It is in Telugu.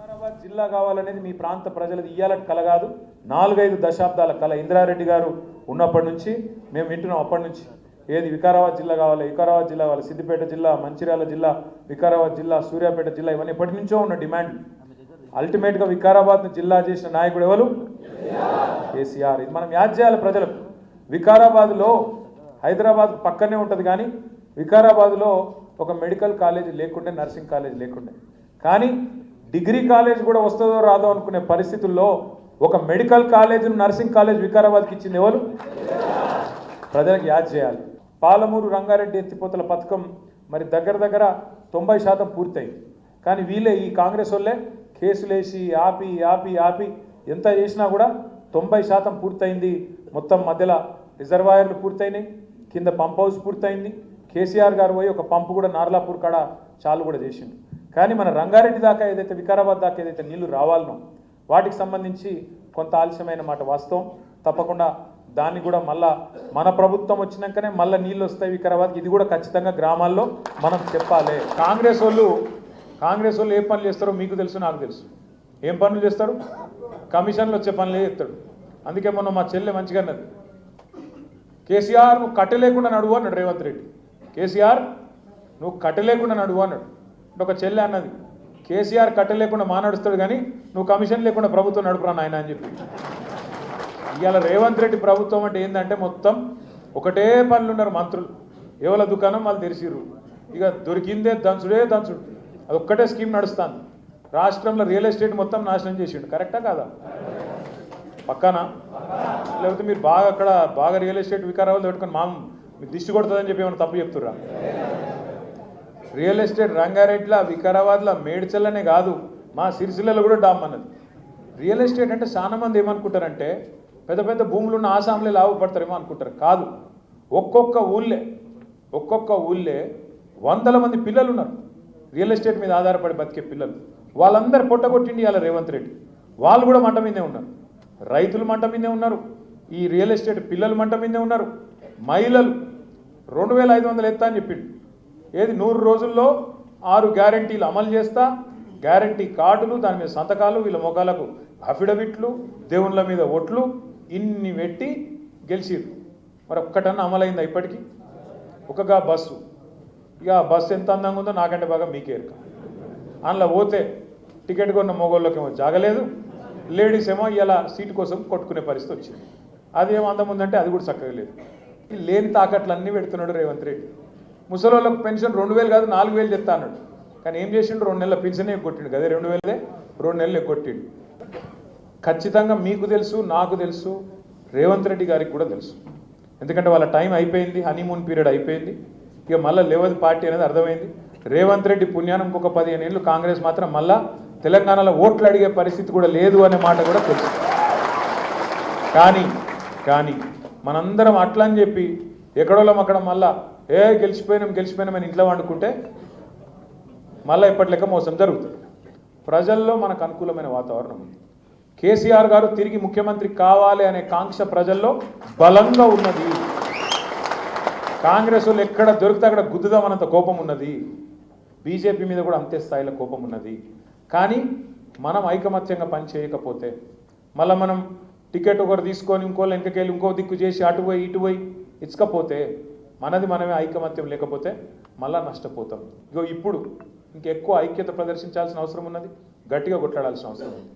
వికారాబాద్ జిల్లా కావాలనేది మీ ప్రాంత ప్రజలది ఇయ్యాల కల కాదు, 4-5 దశాబ్దాల కల. ఇంద్రారెడ్డి గారు ఉన్నప్పటి నుంచి మేము వింటున్నాం. అప్పటి నుంచి ఏది వికారాబాద్ జిల్లా కావాలి, వికారాబాద్ జిల్లా కావాలి, సిద్దిపేట జిల్లా, మంచిర్యాల జిల్లా, వికారాబాద్ జిల్లా, సూర్యాపేట జిల్లా, ఇవన్నీ ఎప్పటి నుంచో ఉన్న డిమాండ్. అల్టిమేట్గా వికారాబాద్ను జిల్లా చేసిన నాయకుడు ఎవరు? కేసీఆర్. ఇది మనం యాద్ చేయాలి ప్రజలకు. వికారాబాద్లో హైదరాబాద్ పక్కనే ఉంటుంది, కానీ వికారాబాద్లో ఒక మెడికల్ కాలేజ్ లేకుండే, నర్సింగ్ కాలేజ్ లేకుండే, కానీ డిగ్రీ కాలేజ్ కూడా వస్తుందో రాదో అనుకునే పరిస్థితుల్లో ఒక మెడికల్ కాలేజ్, నర్సింగ్ కాలేజ్ వికారాబాద్కి ఇచ్చింది ఎవరు? ప్రజలకు యాద్ చేయాలి. పాలమూరు రంగారెడ్డి ఎత్తిపోతల పథకం మరి దగ్గర 90% పూర్తయింది. కానీ వీళ్ళే, ఈ కాంగ్రెస్ వాళ్ళే కేసులేసి ఆపి ఆపి ఆపి ఎంత చేసినా కూడా 90% పూర్తయింది. మొత్తం మధ్యలో రిజర్వాయర్లు పూర్తయినాయి, కింద పంప్ హౌస్ పూర్తయింది. కేసీఆర్ గారు పోయి ఒక పంపు కూడా నార్లాపూర్ కాడ చాలు కూడా చేసిండు. కానీ మన రంగారెడ్డి దాకా ఏదైతే, వికారాబాద్ దాకా ఏదైతే నీళ్లు రావాలనో వాటికి సంబంధించి కొంత ఆలస్యమైన మాట వాస్తవం. తప్పకుండా దాన్ని కూడా మళ్ళా మన ప్రభుత్వం వచ్చినాకనే మళ్ళీ నీళ్ళు వస్తాయి వికారాబాద్కి. ఇది కూడా ఖచ్చితంగా గ్రామాల్లో మనం చెప్పాలి. కాంగ్రెస్ వాళ్ళు ఏ పనులు చేస్తారో మీకు తెలుసు, నాకు తెలుసు. ఏం పనులు చేస్తారు? కమిషన్లు వచ్చే పనులే చేస్తాడు. అందుకే మొన్న మా చెల్లె మంచిగా అన్నది, కేసీఆర్ నువ్వు కట్టలేకుండా నడువు అన్నాడు రేవంత్ రెడ్డి. కేసీఆర్ నువ్వు కట్టలేకుండా నడువు అన్నాడు. అంటే ఒక చెల్లె అన్నది, కేసీఆర్ కట్టలేకుండా మా నడుస్తాడు, కానీ నువ్వు కమిషన్ లేకుండా ప్రభుత్వం నడుపురా నాయన అని చెప్పి. ఇవాళ రేవంత్ రెడ్డి ప్రభుత్వం అంటే ఏంటంటే మొత్తం ఒకటే పనులు ఉన్నారు మంత్రులు. ఎవరి దుకాణం వాళ్ళు తెరిచిర్రు, ఇక దొరికిందే దంచుడే దంచుడు. అది ఒక్కటే స్కీమ్ నడుస్తుంది. రాష్ట్రంలో రియల్ ఎస్టేట్ మొత్తం నాశనం చేసిండు. కరెక్టా కాదా? పక్కనా? లేకపోతే మీరు బాగా రియల్ ఎస్టేట్ వికారాబాద్ పెట్టుకొని మీకు దిష్టి కొడుతుందని చెప్పి ఏమైనా తప్పు చెప్తుర్రా? రియల్ ఎస్టేట్ రంగారెడ్డిలో, వికారాబాద్లో, మేడ్చల్లనే కాదు, మా సిరిసిల్లలో కూడా డామ్ అన్నది. రియల్ ఎస్టేట్ అంటే చాలా మంది ఏమనుకుంటారంటే పెద్ద పెద్ద భూములు ఉన్న ఆసాంలే లాభపడతారేమో అనుకుంటారు. కాదు, ఒక్కొక్క ఊళ్ళే 100ల మంది పిల్లలు ఉన్నారు రియల్ ఎస్టేట్ మీద ఆధారపడి బతికే పిల్లలు. వాళ్ళందరూ పొట్టగొట్టిండి ఇవాళ రేవంత్ రెడ్డి. వాళ్ళు కూడా మంట మీదే ఉన్నారు, రైతులు మంట మీదే ఉన్నారు, ఈ రియల్ ఎస్టేట్ పిల్లలు మంట మీదే ఉన్నారు. మహిళలు 2500 ఎత్తా అని చెప్పిండు. ఏది 100 రోజుల్లో 6 గ్యారంటీలు అమలు చేస్తా, గ్యారంటీ కార్డులు, దాని మీద సంతకాలు, వీళ్ళ మొఖాలకు అఫిడవిట్లు, దేవుళ్ళ మీద ఓట్లు, ఇన్ని పెట్టి గెలిచిరు. మరి ఒక్కటన్నా అమలైందా ఇప్పటికీ? ఒకగా బస్సు, ఇక బస్సు ఎంత అందంగా ఉందో నాకంటే బాగా మీకే ఎరుక. అందులో పోతే టికెట్ కొన్న మొగోళ్ళకేమో జాగలేదు, లేడీస్ ఏమో ఇలా సీటు కోసం కొట్టుకునే పరిస్థితి వచ్చింది. అదేమో అందం ఉందంటే అది కూడా చక్కగా లేదు. ఈ లేని తాకట్లు అన్నీ పెడుతున్నాడు రేవంత్ రెడ్డి. ముసలోళ్ళకు పెన్షన్ 2000 కాదు 4000 చెప్తా అన్నాడు. కానీ ఏం చేసిండు? 2 నెలల పెన్షన్ ఎగ్గొట్టిండు. అదే 2000 2 నెలలు ఎగ్గొట్టిండు. ఖచ్చితంగా మీకు తెలుసు, నాకు తెలుసు, రేవంత్ రెడ్డి గారికి కూడా తెలుసు. ఎందుకంటే వాళ్ళ టైం అయిపోయింది, హనీమూన్ పీరియడ్ అయిపోయింది. ఇక మళ్ళీ లేవది పార్టీ అనేది అర్థమైంది. రేవంత్ రెడ్డి పుణ్యానం ఇంకొక 15 ఏళ్ళు కాంగ్రెస్ మాత్రం మళ్ళా తెలంగాణలో ఓట్లు అడిగే పరిస్థితి కూడా లేదు అనే మాట కూడా తెలుసు. కానీ మనందరం అట్లా అని చెప్పి ఎక్కడోళ్ళం అక్కడ మళ్ళా గెలిచిపోయినామని ఇంట్లో వండుకుంటే మళ్ళీ ఇప్పటి లెక్క మోసం జరుగుతుంది. ప్రజల్లో మనకు అనుకూలమైన వాతావరణం ఉంది. కేసీఆర్ గారు తిరిగి ముఖ్యమంత్రి కావాలి అనే కాంక్ష ప్రజల్లో బలంగా ఉన్నది. కాంగ్రెస్ వాళ్ళు ఎక్కడ దొరికితే అక్కడ గుద్దుదామన్నంత కోపం ఉన్నది. బీజేపీ మీద కూడా అంతే స్థాయిలో కోపం ఉన్నది. కానీ మనం ఐకమత్యంగా పనిచేయకపోతే, మళ్ళీ మనం టికెట్ ఒకరు తీసుకొని ఇంకోళ్ళు వెనకకెళ్ళి ఇంకో దిక్కు చేసి అటు పోయి ఇటు పోయి ఇచ్చకపోతే, మనమే ఐకమత్యం లేకపోతే మళ్ళా నష్టపోతాం. ఇప్పుడు ఇంకెక్కువ ఐక్యత ప్రదర్శించాల్సిన అవసరం ఉన్నది, గట్టిగా కొట్లాడాల్సిన అవసరం ఉంది.